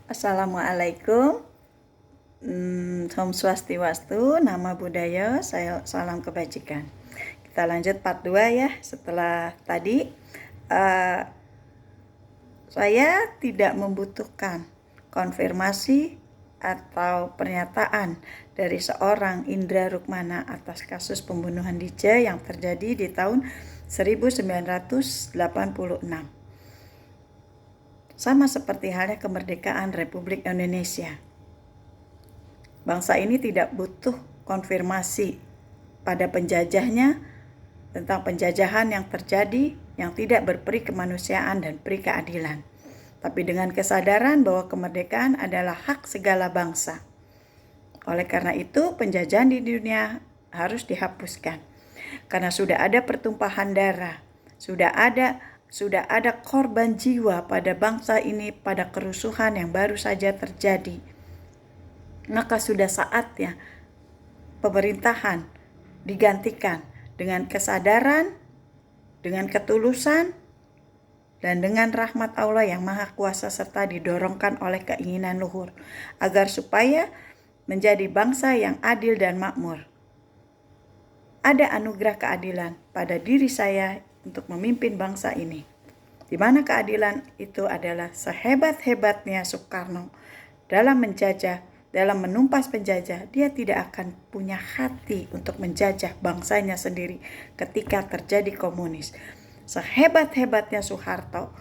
Assalamualaikum, Om Swastiwastu, Nama Budaya, salam kebajikan. Kita lanjut part 2 ya. Setelah tadi saya tidak membutuhkan konfirmasi atau pernyataan dari seorang Indra Rukmana atas kasus pembunuhan Dice yang terjadi di tahun 1986. Sama seperti halnya kemerdekaan Republik Indonesia. Bangsa ini tidak butuh konfirmasi pada penjajahnya tentang penjajahan yang terjadi yang tidak berperi kemanusiaan dan peri keadilan. Tapi dengan kesadaran bahwa kemerdekaan adalah hak segala bangsa. Oleh karena itu, penjajahan di dunia harus dihapuskan. Karena sudah ada pertumpahan darah, sudah ada korban jiwa pada bangsa ini pada kerusuhan yang baru saja terjadi. Maka sudah saatnya pemerintahan digantikan dengan kesadaran, dengan ketulusan, dan dengan rahmat Allah yang Maha Kuasa serta didorongkan oleh keinginan luhur agar supaya menjadi bangsa yang adil dan makmur. Ada anugerah keadilan pada diri saya untuk memimpin bangsa ini, di mana keadilan itu adalah sehebat-hebatnya Soekarno dalam menjajah, dalam menumpas penjajah. Dia tidak akan punya hati untuk menjajah bangsanya sendiri ketika terjadi komunis. Sehebat-hebatnya Soeharto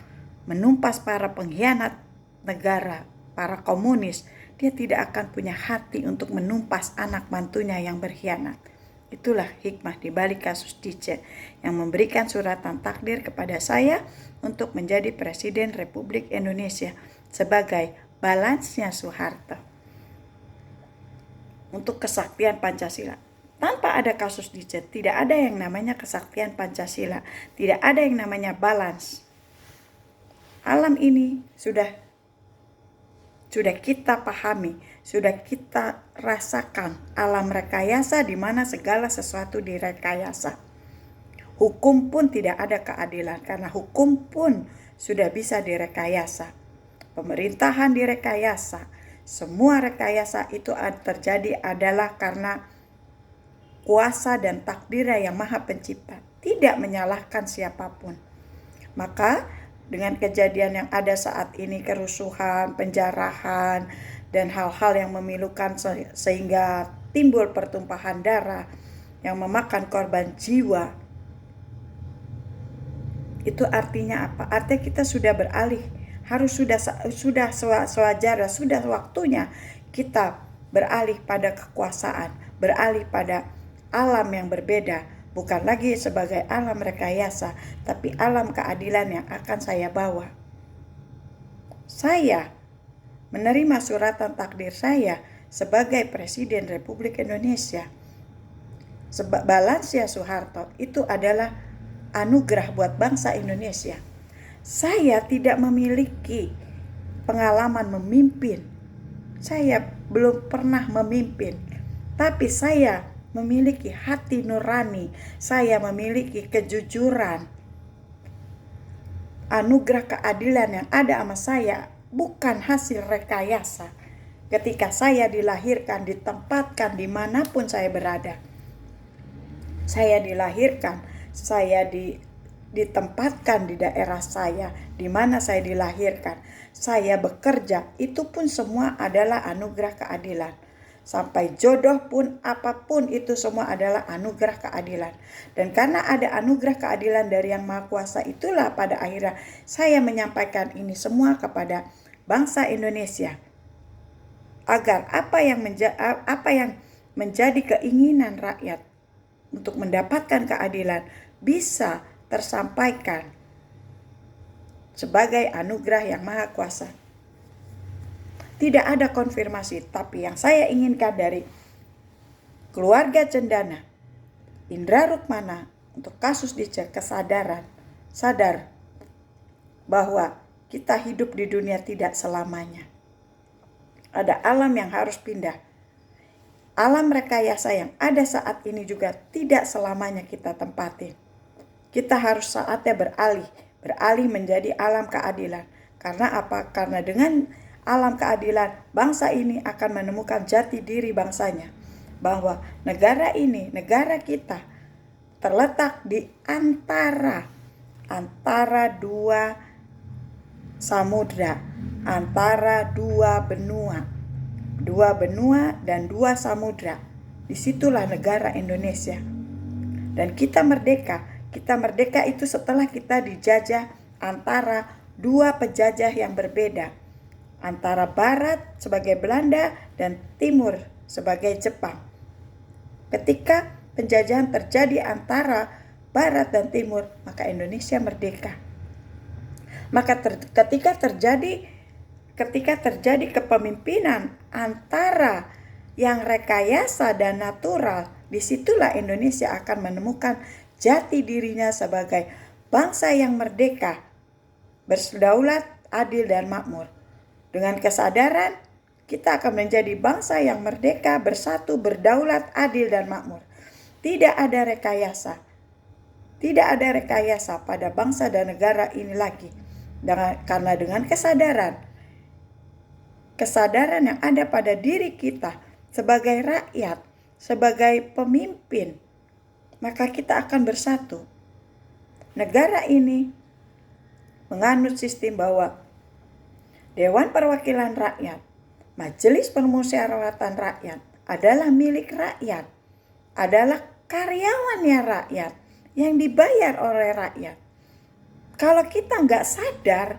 menumpas para pengkhianat negara, para komunis, dia tidak akan punya hati untuk menumpas anak mantunya yang berkhianat. Itulah hikmah di balik kasus Dice yang memberikan suratan takdir kepada saya untuk menjadi Presiden Republik Indonesia sebagai balansnya Soeharto untuk kesaktian Pancasila. Tanpa ada kasus Dice, tidak ada yang namanya kesaktian Pancasila, tidak ada yang namanya balance. Alam ini sudah kita pahami, sudah kita rasakan alam rekayasa di mana segala sesuatu direkayasa. Hukum pun tidak ada keadilan karena hukum pun sudah bisa direkayasa. Pemerintahan direkayasa. Semua rekayasa itu terjadi adalah karena kuasa dan takdir yang Maha Pencipta, tidak menyalahkan siapapun. Maka dengan kejadian yang ada saat ini, kerusuhan, penjarahan, dan hal-hal yang memilukan sehingga timbul pertumpahan darah yang memakan korban jiwa, itu artinya apa? Artinya kita sudah beralih, harus sudah sewajarnya, sudah waktunya kita beralih pada kekuasaan, beralih pada alam yang berbeda. Bukan lagi sebagai alam rekayasa, tapi alam keadilan yang akan saya bawa. Saya menerima suratan takdir saya sebagai Presiden Republik Indonesia. Balansnya Soeharto itu adalah anugerah buat bangsa Indonesia. Saya tidak memiliki pengalaman memimpin. Saya belum pernah memimpin. Tapi saya memiliki hati nurani, saya memiliki kejujuran. Anugerah keadilan yang ada sama saya bukan hasil rekayasa. Ketika saya dilahirkan, ditempatkan dimanapun saya berada. Saya dilahirkan, saya ditempatkan di daerah saya, di mana saya dilahirkan. Saya bekerja, itu pun semua adalah anugerah keadilan. Sampai jodoh pun, apapun itu semua adalah anugerah keadilan. Dan karena ada anugerah keadilan dari Yang Maha Kuasa, itulah pada akhirnya saya menyampaikan ini semua kepada bangsa Indonesia. Agar apa yang menjadi keinginan rakyat untuk mendapatkan keadilan bisa tersampaikan sebagai anugerah Yang Maha Kuasa. Tidak ada konfirmasi, tapi yang saya inginkan dari keluarga Cendana, Indra Rukmana, untuk kasus Dice, sadar bahwa kita hidup di dunia tidak selamanya. Ada alam yang harus pindah. Alam rekayasa yang ada saat ini juga tidak selamanya kita tempatin. Kita harus saatnya beralih menjadi alam keadilan. Karena apa? Karena dengan alam keadilan, bangsa ini akan menemukan jati diri bangsanya. Bahwa negara ini, negara kita, terletak di antara dua samudra, antara dua benua dan dua samudra. Disitulah negara Indonesia. Dan kita merdeka itu setelah kita dijajah antara dua penjajah yang berbeda, antara Barat sebagai Belanda dan Timur sebagai Jepang. Ketika penjajahan terjadi antara Barat dan Timur, maka Indonesia merdeka. Maka ketika terjadi kepemimpinan antara yang rekayasa dan natural, disitulah Indonesia akan menemukan jati dirinya sebagai bangsa yang merdeka, berdaulat, adil, dan makmur. Dengan kesadaran, kita akan menjadi bangsa yang merdeka, bersatu, berdaulat, adil, dan makmur. Tidak ada rekayasa. Tidak ada rekayasa pada bangsa dan negara ini lagi. Karena dengan kesadaran yang ada pada diri kita sebagai rakyat, sebagai pemimpin, maka kita akan bersatu. Negara ini menganut sistem bahwa Dewan Perwakilan Rakyat, Majelis Permusyawaratan Rakyat adalah milik rakyat, adalah karyawannya rakyat yang dibayar oleh rakyat. Kalau kita nggak sadar,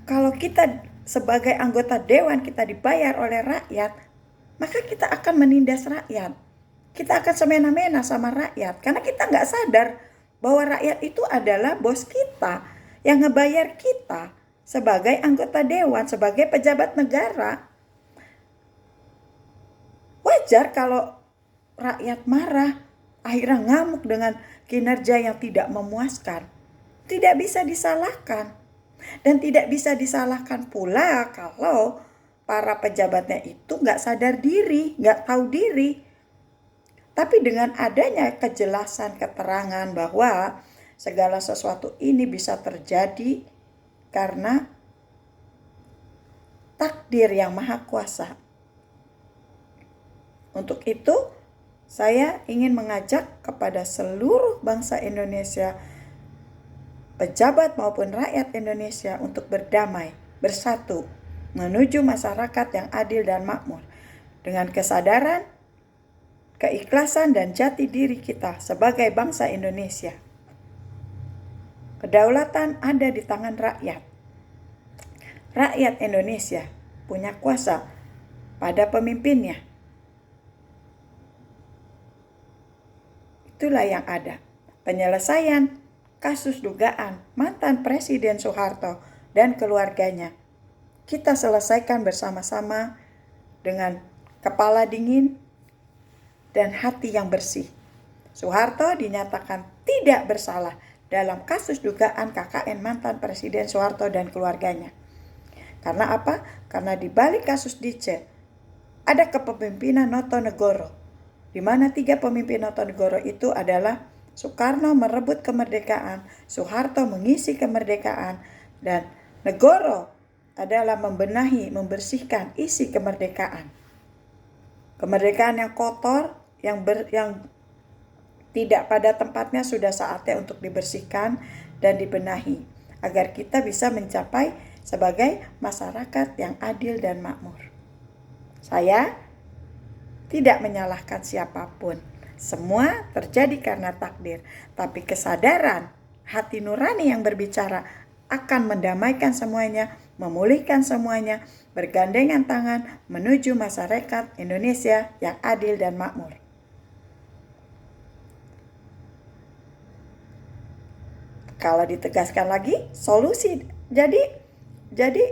kalau kita sebagai anggota dewan kita dibayar oleh rakyat, maka kita akan menindas rakyat. Kita akan semena-mena sama rakyat karena kita nggak sadar bahwa rakyat itu adalah bos kita yang ngebayar kita sebagai anggota dewan, sebagai pejabat negara. Wajar kalau rakyat marah, akhirnya ngamuk dengan kinerja yang tidak memuaskan. Tidak bisa disalahkan. Dan tidak bisa disalahkan pula kalau para pejabatnya itu nggak sadar diri, nggak tahu diri. Tapi dengan adanya kejelasan keterangan bahwa segala sesuatu ini bisa terjadi karena takdir yang maha kuasa. Untuk itu, saya ingin mengajak kepada seluruh bangsa Indonesia, pejabat maupun rakyat Indonesia untuk berdamai, bersatu, menuju masyarakat yang adil dan makmur. Dengan kesadaran, keikhlasan dan jati diri kita sebagai bangsa Indonesia. Kedaulatan ada di tangan rakyat. Rakyat Indonesia punya kuasa pada pemimpinnya. Itulah yang ada. Penyelesaian kasus dugaan mantan Presiden Soeharto dan keluarganya. Kita selesaikan bersama-sama dengan kepala dingin dan hati yang bersih. Soeharto dinyatakan tidak bersalah dalam kasus dugaan KKN mantan Presiden Soeharto dan keluarganya. Karena apa? Karena di balik kasus Dice ada kepemimpinan Notonegoro, di mana 3 pemimpin Notonegoro itu adalah Soekarno merebut kemerdekaan, Soeharto mengisi kemerdekaan, dan Negoro adalah membenahi, membersihkan isi kemerdekaan. Kemerdekaan yang kotor, yang tidak pada tempatnya sudah saatnya untuk dibersihkan dan dibenahi, agar kita bisa mencapai sebagai masyarakat yang adil dan makmur. Saya tidak menyalahkan siapapun. Semua terjadi karena takdir, tapi kesadaran hati nurani yang berbicara akan mendamaikan semuanya, memulihkan semuanya, bergandengan tangan menuju masyarakat Indonesia yang adil dan makmur. Kalau ditegaskan lagi, solusi. Jadi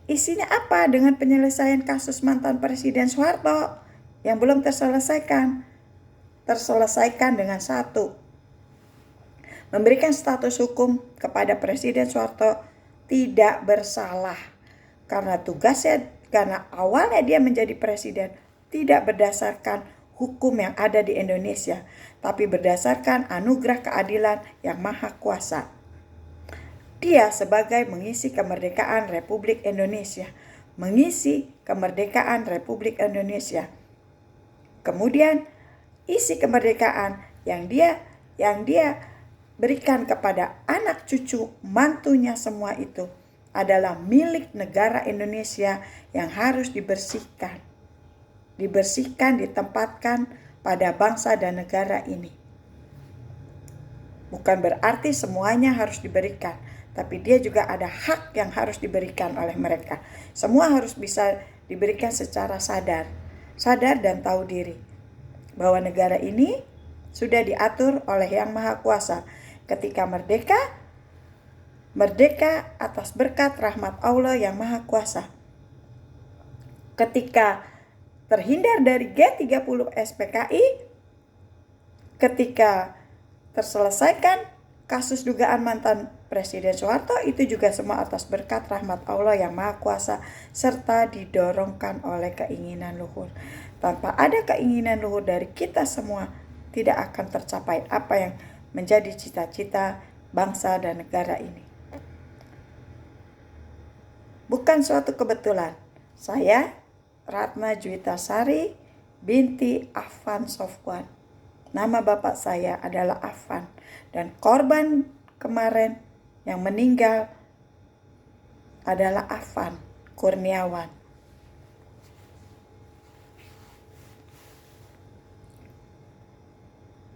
isinya apa dengan penyelesaian kasus mantan Presiden Soeharto yang belum terselesaikan? Terselesaikan dengan 1, memberikan status hukum kepada Presiden Soeharto tidak bersalah karena awalnya dia menjadi presiden tidak berdasarkan hukum yang ada di Indonesia, tapi berdasarkan anugerah keadilan yang maha kuasa. Dia sebagai mengisi kemerdekaan Republik Indonesia mengisi kemerdekaan Republik Indonesia. Kemudian isi kemerdekaan yang dia berikan kepada anak cucu mantunya semua itu adalah milik negara Indonesia yang harus dibersihkan. Dibersihkan, ditempatkan pada bangsa dan negara ini. Bukan berarti semuanya harus diberikan, tapi dia juga ada hak yang harus diberikan oleh mereka. Semua harus bisa diberikan secara sadar dan tahu diri bahwa negara ini sudah diatur oleh Yang Maha Kuasa. Ketika merdeka atas berkat rahmat Allah Yang Maha Kuasa. Ketika terhindar dari G30 SPKI, ketika terselesaikan kasus dugaan mantan Presiden Soeharto, itu juga semua atas berkat rahmat Allah Yang Maha Kuasa serta didorongkan oleh keinginan luhur. Tanpa ada keinginan luhur dari kita semua, tidak akan tercapai apa yang menjadi cita-cita bangsa dan negara ini. Bukan suatu kebetulan, saya Ratna Juwitasari binti Afan Sofwan. Nama bapak saya adalah Afan, dan korban kemarin yang meninggal adalah Afan Kurniawan.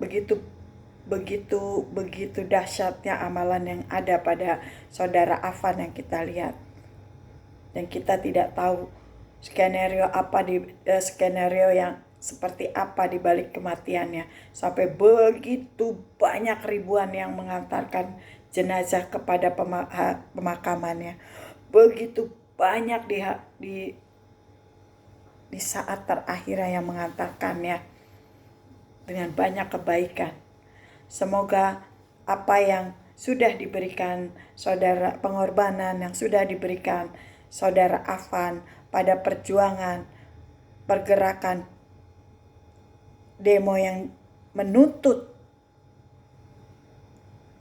Begitu dahsyatnya amalan yang ada pada saudara Afan yang kita lihat. Dan kita tidak tahu skenario yang seperti apa di balik kematiannya, sampai begitu banyak ribuan yang mengantarkan jenazah kepada pemakamannya. Begitu banyak di saat terakhir yang mengantarkannya dengan banyak kebaikan. Semoga apa yang sudah diberikan saudara, pengorbanan yang sudah diberikan saudara Afan pada perjuangan pergerakan demo yang menuntut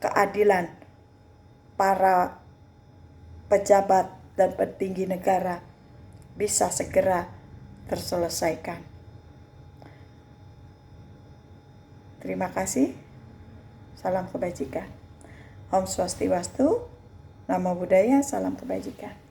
keadilan para pejabat dan petinggi negara bisa segera terselesaikan. Terima kasih. Salam kebajikan. Om Swastiwastu. Namo Buddhaya. Salam kebajikan.